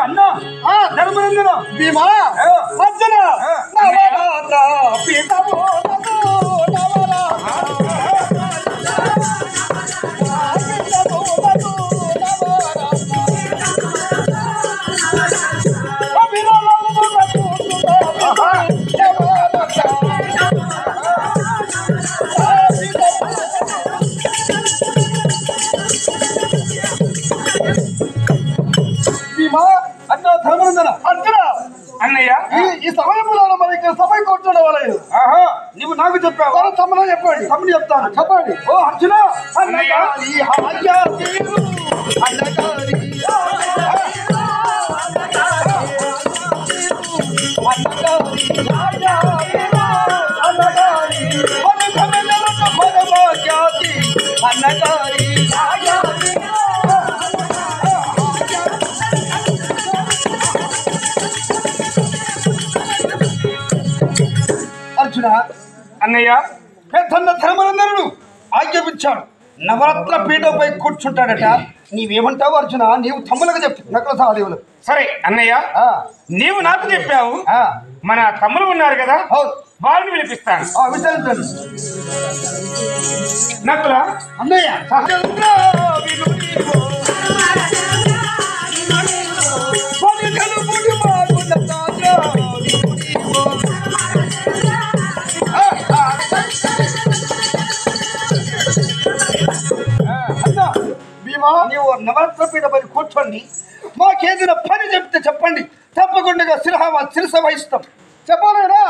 అన్న ధర్మనందన భీమా అర్జున అన్నయ్య ఈ సమయంలో మనకి సభ కూర్చోవలేదు. నువ్వు నాకు చెప్పావు. తమ్ముడు చెప్పండి. తమ్ముడు చెప్తాను. చెప్పండి. ఓ అర్జున అన్నయ్య అర్జున అన్నయ్య పెద్దన్న ధర్మనందనుడు ఆజ్ఞాపించాడు. నవరత్న పీఠంపై కూర్చుంటాడట. నీవేమంటావు అర్జున? నీవు తమ్ములకు చెప్పు. నకుల సహదేవులు. సరే అన్నయ్య, నీవు నాకు చెప్పావు. మన తమ్ముడు ఉన్నారు కదా, వాళ్ళని పిలిపిస్తాను. విచారించండి. నకుల అన్నయ్య భీమా, నీవు నవరత్న పీఠపై కూర్చోండి. మాకేదైనా పని చెప్తే చెప్పండి, తప్పకుండా శిరస వహిస్తాం. చెప్పలేరా?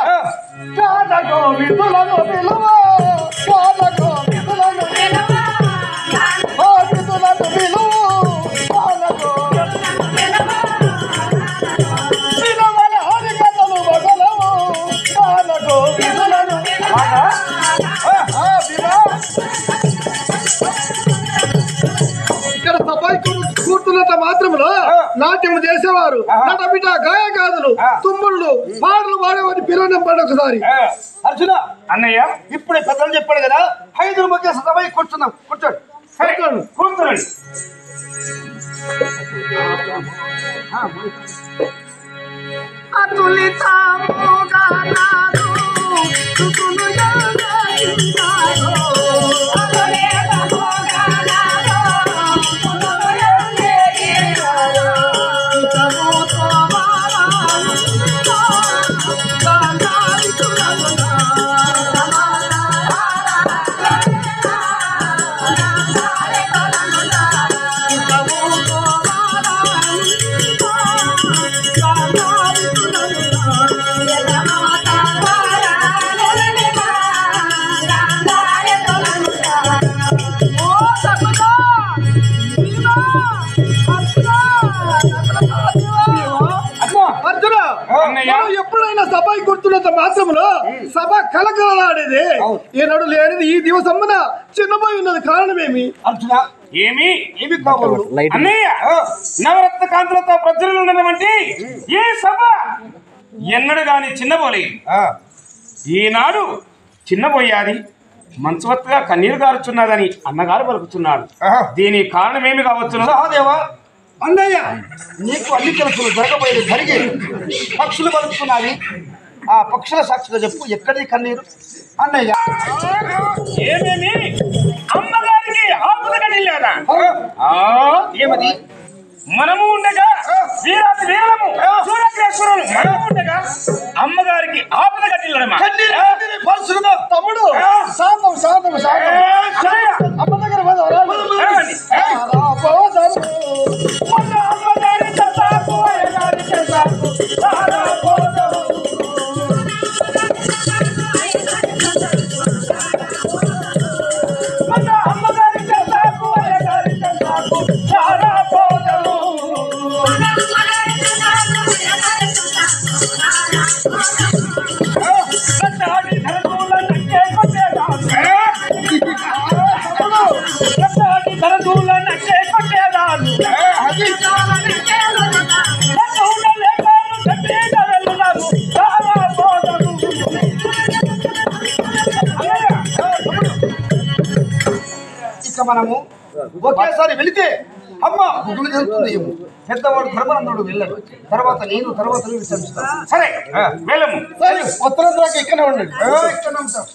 ఇక్కడ సభాయి కూర్చున్నంత మాత్రములో నాట్యం చేసేవారు, నటబిట గాయకాదులు, తుమ్ముళ్ళు, పాటలు పాడేవారి పిలవనింపండి ఒకసారి. అర్జున అన్నయ్య, ఇప్పుడే పెద్దలు చెప్పాడు కదా, 5 మధ్య సభాయి కూర్చున్నాం. కూర్చోండి. కూర్చోండి. ఎప్పుడైనా సభాయి కూర్చున్నంత మాత్రములో సభ కలకలాడేది. ఈనాడు లేనిది ఈ దివసమున చిన్నపోయి ఉన్నది. కారణమేమి అర్జున? ఏమి కావాలి అన్నయ్య? నవరత్న కాంతులతో ప్రజలు ఉన్నటువంటి ఏ సభ ఎన్నడు గాని చిన్నపోలేదు. ఈనాడు చిన్నపోయాది మంచువత్తుగా కన్నీరు గారుచున్నదని అన్నగారు పలుకుతున్నాడు. దీనికి కారణమేమి కావచ్చు? సహదేవా, అన్నయ్య నీకు అన్ని తెలుసు. జరగబోయేది జరిగేది. పక్షులు పలుకుతున్నాయి. ఆ పక్షుల సాక్షిగా చెప్పు, ఎక్కడి కన్నీరు? అన్నయ్య ఏమేమి అమ్మగారికి ఆపుదగ లేదా? ఏమది? మనము ఉండగా వీరాది వీరము సూర్యగ్రేశ్వరులు మనము ఉండగా అమ్మగారికి ఆపద కట్టిల్లడమా? తమ్ముడు శాంతం శాంతం శాంతం. అమ్మ దగ్గర మనము ఒకేసారి వెళితే అమ్మ గుడ్లు జరుగుతుంది ఏమో పెద్దవాడు ధర్మనందుడు వెళ్ళడు తర్వాత నువ్వు విచారిస్తాను సరే వెళ్ళము ఉత్తరం దాకా ఇక్కడే ఉండండి ఇక్కడ ఉంటాం